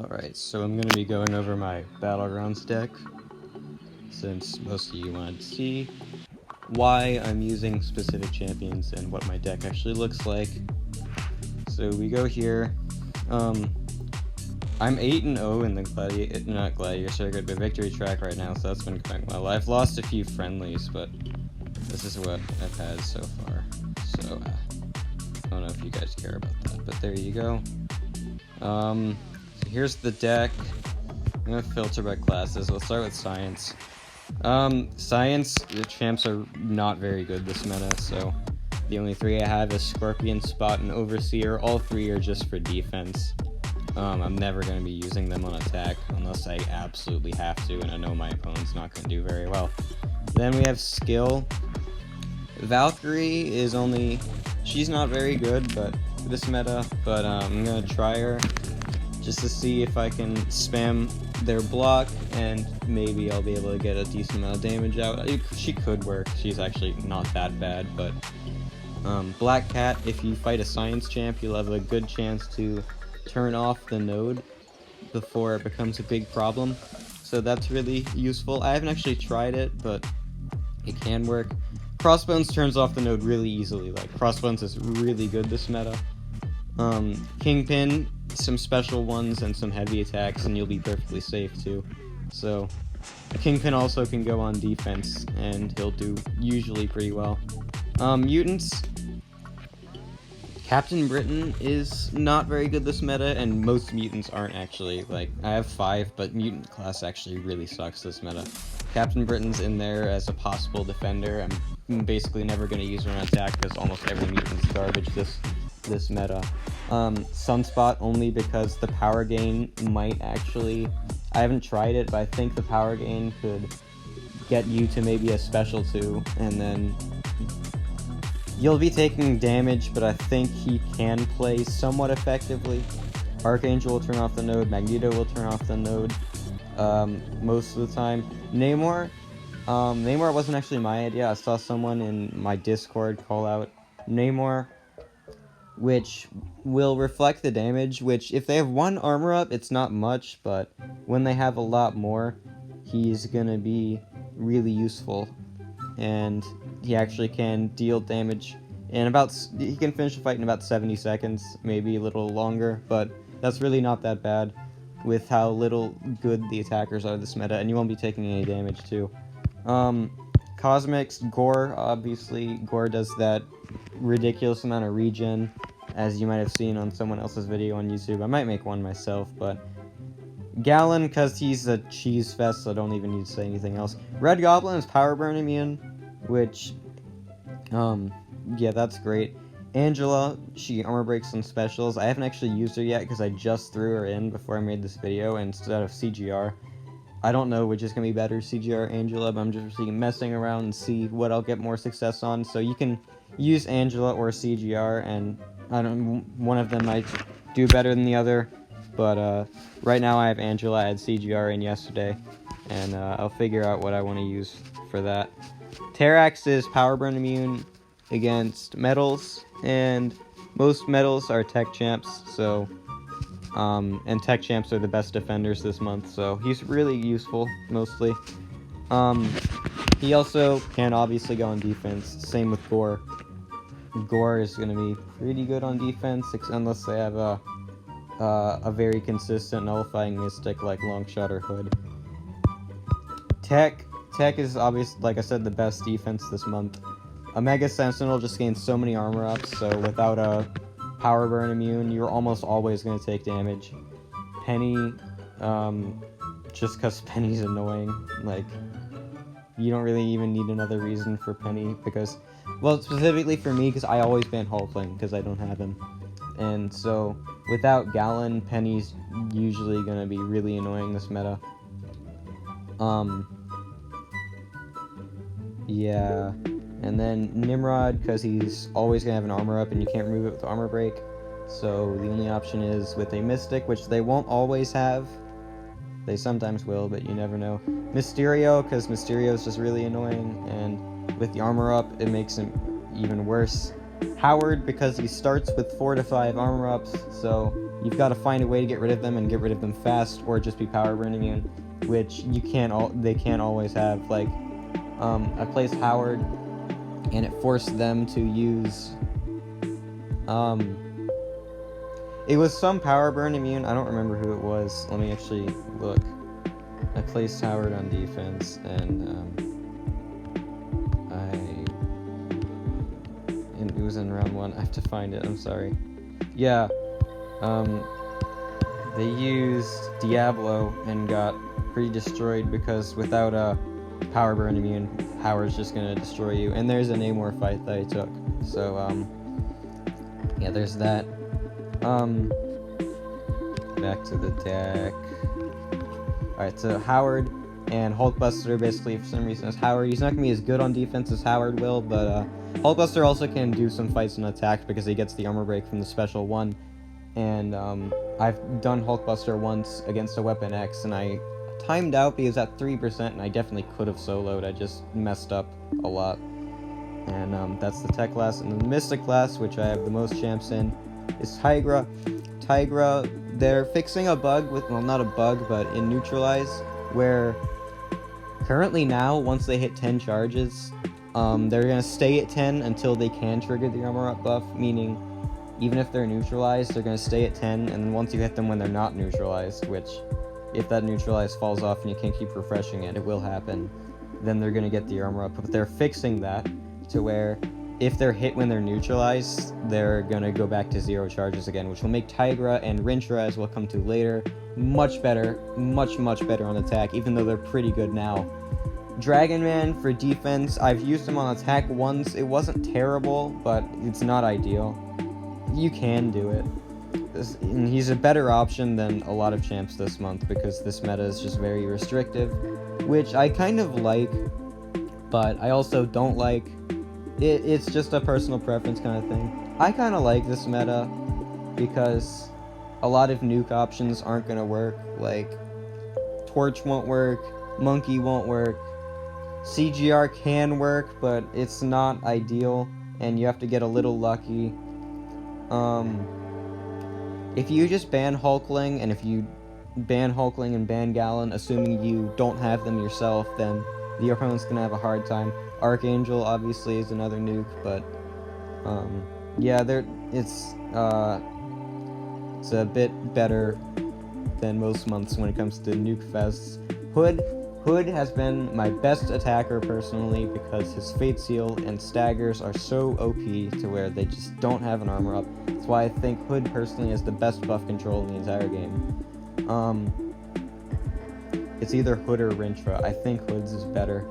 Alright, so I'm going to be going over my Battlegrounds deck, since most of you wanted to see why I'm using specific champions and what my deck actually looks like. So we go here. I'm 8-0 in the Gladiator circuit, but Victory Track right now, so that's been going well. I've lost a few friendlies, but this is what I've had so far. So, I don't know if you guys care about that, but there you go. So here's the deck. I'm gonna filter by classes. We'll start with Science. Science, the champs are not very good this meta, so the only three I have is Scorpion, Spot, and Overseer. All three are just for defense. I'm never going to be using them on attack unless I absolutely have to, and I know my opponent's not going to do very well. Then we have Skill. Valkyrie is she's not very good but for this meta, but I'm going to try her just to see if I can spam their block, and maybe I'll be able to get a decent amount of damage out. She could work. She's actually not that bad, but Black Cat, if you fight a Science champ, you'll have a good chance to turn off the node before it becomes a big problem. So that's really useful. I haven't actually tried it, but it can work. Crossbones turns off the node really easily. Like, Crossbones is really good this meta. Kingpin, some special ones and some heavy attacks, and you'll be perfectly safe too. So Kingpin also can go on defense, and he'll do usually pretty well. Mutants, Captain Britain is not very good this meta, and most mutants aren't actually. Like, I have 5, but mutant class actually really sucks this meta. Captain Britain's in there as a possible defender. I'm basically never going to use her on attack because almost every mutant's garbage this meta. Sunspot only because the power gain might actually... I haven't tried it, but I think the power gain could get you to maybe a special 2, and then you'll be taking damage, but I think he can play somewhat effectively. Archangel will turn off the node, Magneto will turn off the node most of the time. Namor wasn't actually my idea. I saw someone in my Discord call out Namor, which will reflect the damage, which if they have 1 armor up, it's not much, but when they have a lot more, he's gonna be really useful. And he actually can deal damage in he can finish the fight in about 70 seconds, maybe a little longer, but that's really not that bad with how little good the attackers are this meta, and you won't be taking any damage too. Cosmics, Gore, obviously. Gore does that ridiculous amount of regen, as you might have seen on someone else's video on YouTube. I might make one myself, but Gallon, because he's a cheese fest, so I don't even need to say anything else. Red Goblin is Power Burn immune, which, yeah, that's great. Angela, she armor breaks on specials. I haven't actually used her yet because I just threw her in before I made this video instead of CGR. I don't know which is going to be better, CGR or Angela, but I'm just messing around and see what I'll get more success on. So you can use Angela or CGR, and one of them might do better than the other. But right now I have Angela. I had CGR in yesterday, and I'll figure out what I want to use for that. Terrax is Power Burn immune against metals, and most metals are tech champs, so and tech champs are the best defenders this month, so he's really useful mostly. He also can obviously go on defense. Same with Gore. Gore is going to be pretty good on defense, unless they have a very consistent nullifying mystic like Longshot or Hood. Tech is obviously, like I said, the best defense this month. Omega Sentinel just gains so many armor ups, so without a Power Burn immune, you're almost always going to take damage. Penny, just because Penny's annoying. Like, you don't really even need another reason for Penny, because, well, specifically for me, because I always ban Hulkling, because I don't have him. And so, without Gallon, Penny's usually going to be really annoying this meta. Yeah. And then Nimrod, because he's always going to have an armor up and you can't remove it with armor break. So the only option is with a Mystic, which they won't always have. They sometimes will, but you never know. Mysterio, because Mysterio is just really annoying, and with the armor up, it makes him even worse. Howard, because he starts with 4 to 5 armor ups, so you've got to find a way to get rid of them and get rid of them fast, or just be power burn immune, which they can't always have. Like, I placed Howard, and it forced them to use, it was some power burn immune. I don't remember who it was. Let me actually look. I placed Howard on defense, and it was in round 1. I have to find it. I'm sorry. Yeah. They used Diablo and got pretty destroyed because without a power burn immune, Howard's just gonna destroy you. And there's a Namor fight that I took. So, yeah, there's that. Back to the deck. Alright, so Howard and Hulkbuster basically, for some reason, as Howard. He's not gonna be as good on defense as Howard will, but Hulkbuster also can do some fights on attack because he gets the armor break from the special 1. And I've done Hulkbuster once against a Weapon X, and I timed out because at 3%, and I definitely could have soloed. I just messed up a lot. And that's the tech class. And the Mystic class, which I have the most champs in, is Tigra. Tigra, they're fixing a bug with, well, not a bug, but in Neutralize, where currently now, once they hit 10 charges, they're going to stay at 10 until they can trigger the armor up buff, meaning even if they're neutralized, they're going to stay at 10, and then once you hit them when they're not neutralized, which, if that neutralize falls off and you can't keep refreshing it, it will happen, then they're going to get the armor up. But they're fixing that to where if they're hit when they're neutralized, they're going to go back to 0 charges again, which will make Tigra and Rintra, as we'll come to later, much better, much better on attack, even though they're pretty good now. Dragon Man for defense, I've used him on attack once. It wasn't terrible, but it's not ideal. You can do it. And he's a better option than a lot of champs this month because this meta is just very restrictive, which I kind of like, but I also don't like. It's just a personal preference kind of thing. I kind of like this meta because a lot of nuke options aren't going to work. Like, Torch won't work, Monkey won't work, CGR can work, but it's not ideal, and you have to get a little lucky. If you just ban Hulkling, and if you ban Hulkling and ban Gallon, assuming you don't have them yourself, then the opponent's gonna have a hard time. Archangel, obviously, is another nuke, but, yeah, it's a bit better than most months when it comes to nuke fests. Hood has been my best attacker personally because his Fate Seal and Staggers are so OP to where they just don't have an armor up. That's why I think Hood personally has the best buff control in the entire game. It's either Hood or Rintra. I think Hood's is better.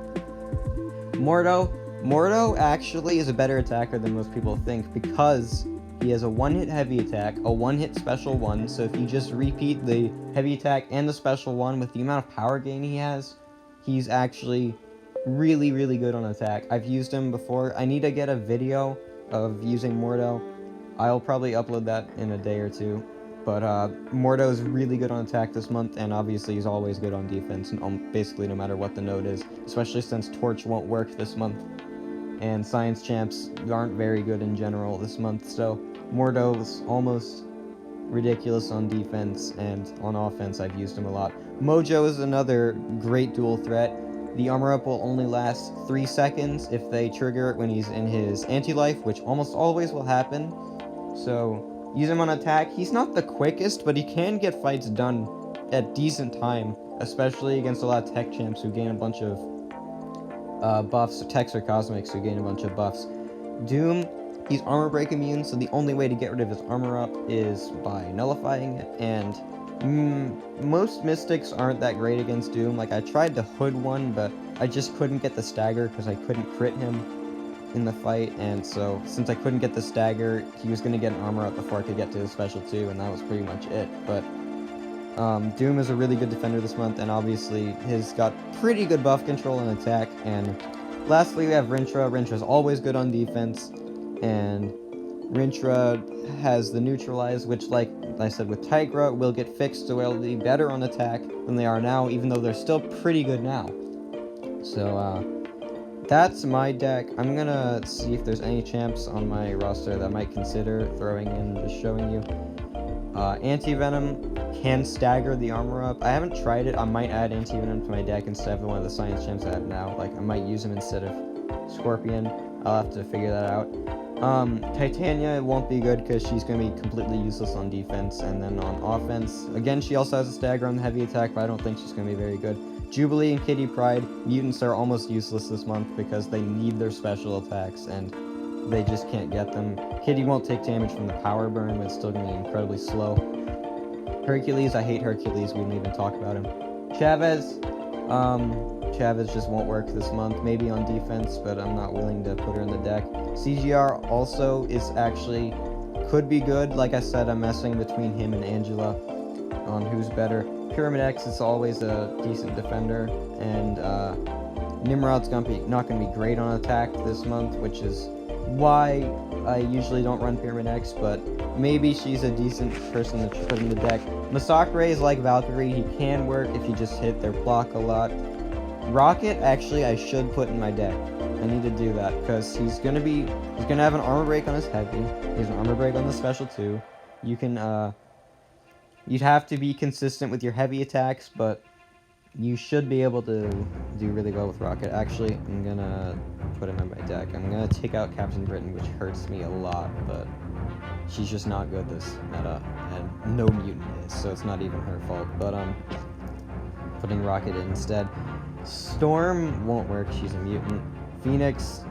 Mordo actually is a better attacker than most people think because he has a 1-hit heavy attack, a 1-hit special 1, so if you just repeat the heavy attack and the special 1 with the amount of power gain he has, he's actually really good on attack. I've used him before. I need to get a video of using Mordo. I'll probably upload that in a day or 2. But Mordo is really good on attack this month, and obviously he's always good on defense, basically no matter what the node is, especially since Torch won't work this month. And Science Champs aren't very good in general this month, so Mordo is almost ridiculous on defense, and on offense I've used him a lot. Mojo is another great dual threat. The armor up will only last 3 seconds if they trigger it when he's in his anti-life, which almost always will happen. So use him on attack. He's not the quickest, but he can get fights done at decent time, especially against a lot of tech champs who gain a bunch of buffs, techs or cosmics who gain a bunch of buffs. Doom, he's armor break immune, so the only way to get rid of his armor up is by nullifying it, and most mystics aren't that great against Doom. Like, I tried to Hood one, but I just couldn't get the stagger because I couldn't crit him in the fight, and so since I couldn't get the stagger, he was going to get an armor up before I could get to his special 2, and that was pretty much it. But Doom is a really good defender this month, and obviously he's got pretty good buff control and attack. And lastly, we have Rintra. Rintra's always good on defense, and Rintra has the neutralize, which, like I said with Tigra, will get fixed so they'll be better on attack than they are now, even though they're still pretty good now. So that's my deck. I'm gonna see if there's any champs on my roster that I might consider throwing in, just showing you. Anti-Venom can stagger the armor up. I haven't tried it. I might add Anti-Venom to my deck instead of one of the science champs I have now. Like, I might use him instead of Scorpion. I'll have to figure that out. Titania won't be good because she's going to be completely useless on defense, and then on offense, again, she also has a stagger on the heavy attack, but I don't think she's going to be very good. Jubilee and Kitty Pryde, mutants are almost useless this month because they need their special attacks, and they just can't get them. Kitty won't take damage from the power burn, but it's still going to be incredibly slow. Hercules, I hate Hercules, we didn't even talk about him. Chavez just won't work this month, maybe on defense, but I'm not willing to put her in the deck. CGR also is actually, could be good. Like I said, I'm messing between him and Angela on who's better. Pyramid X is always a decent defender, and Nimrod's not going to be great on attack this month, which is why I usually don't run Pyramid X, but maybe she's a decent person to put in the deck. Masakre is like Valkyrie, he can work if you just hit their block a lot. Rocket, actually, I should put in my deck. I need to do that, because he's gonna have an armor break on his heavy, he has an armor break on the special too. You can, you'd have to be consistent with your heavy attacks, but you should be able to do really well with Rocket. Actually, I'm gonna put him in my deck. I'm gonna take out Captain Britain, which hurts me a lot, but she's just not good this meta, and no mutant is, so it's not even her fault. But putting Rocket in instead. Storm won't work, she's a mutant. Phoenix,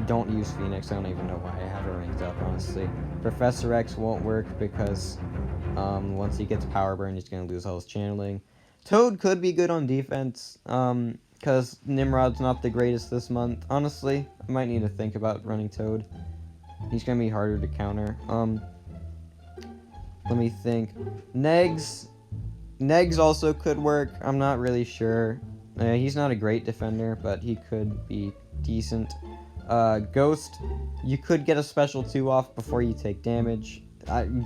don't use Phoenix, I don't even know why I have her ranked up, honestly. Professor X won't work because once he gets power burn, he's going to lose all his channeling. Toad could be good on defense, because Nimrod's not the greatest this month. Honestly, I might need to think about running Toad. He's going to be harder to counter. Let me think. Negs also could work, I'm not really sure. He's not a great defender, but he could be decent. Ghost, you could get a special 2 off before you take damage.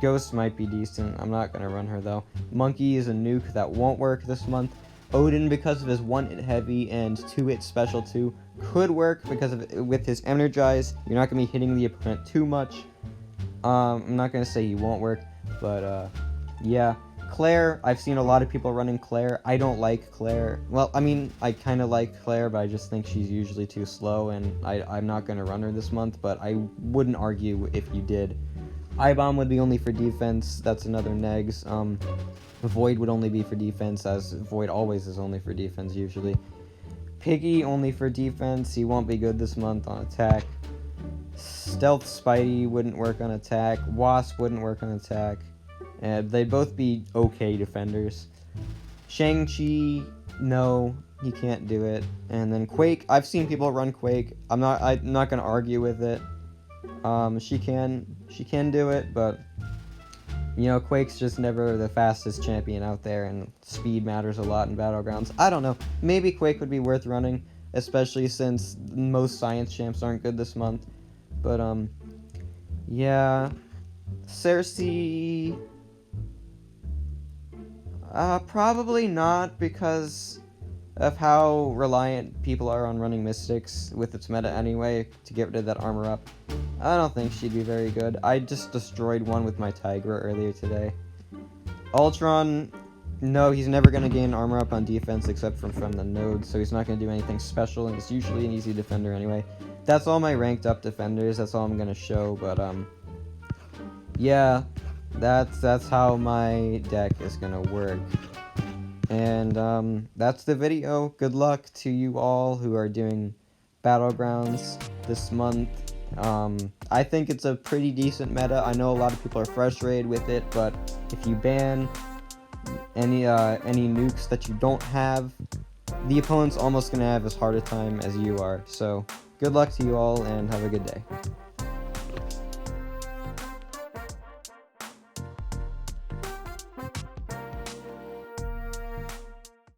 Ghost might be decent. I'm not going to run her, though. Monkey is a nuke that won't work this month. Odin, because of his 1-hit heavy and 2-hit special 2, could work because with his Energize. You're not going to be hitting the opponent too much. I'm not going to say he won't work, but yeah. Claire, I've seen a lot of people running Claire. I don't like Claire. Well, I mean, I kind of like Claire, but I just think she's usually too slow, and I'm not going to run her this month, but I wouldn't argue if you did. I-Bomb would be only for defense. That's another negs. Void would only be for defense, as Void always is only for defense, usually. Piggy, only for defense. He won't be good this month on attack. Stealth Spidey wouldn't work on attack. Wasp wouldn't work on attack. They'd both be okay defenders. Shang-Chi, no, he can't do it. And then Quake, I've seen people run Quake. I'm not going to argue with it. She can do it, but you know, Quake's just never the fastest champion out there, and speed matters a lot in Battlegrounds. I don't know. Maybe Quake would be worth running, especially since most science champs aren't good this month. But yeah, Cersei. Probably not, because of how reliant people are on running Mystics with its meta anyway, to get rid of that armor up. I don't think she'd be very good. I just destroyed one with my Tigra earlier today. Ultron, no, he's never going to gain armor up on defense except from the node, so he's not going to do anything special, and he's usually an easy defender anyway. That's all my ranked up defenders, that's all I'm going to show, but yeah. That's how my deck is gonna work. And that's the video. Good luck to you all who are doing Battlegrounds this month. I think it's a pretty decent meta. I know a lot of people are frustrated with it, but if you ban any nukes that you don't have, the opponent's almost gonna have as hard a time as you are. So good luck to you all, and have a good day.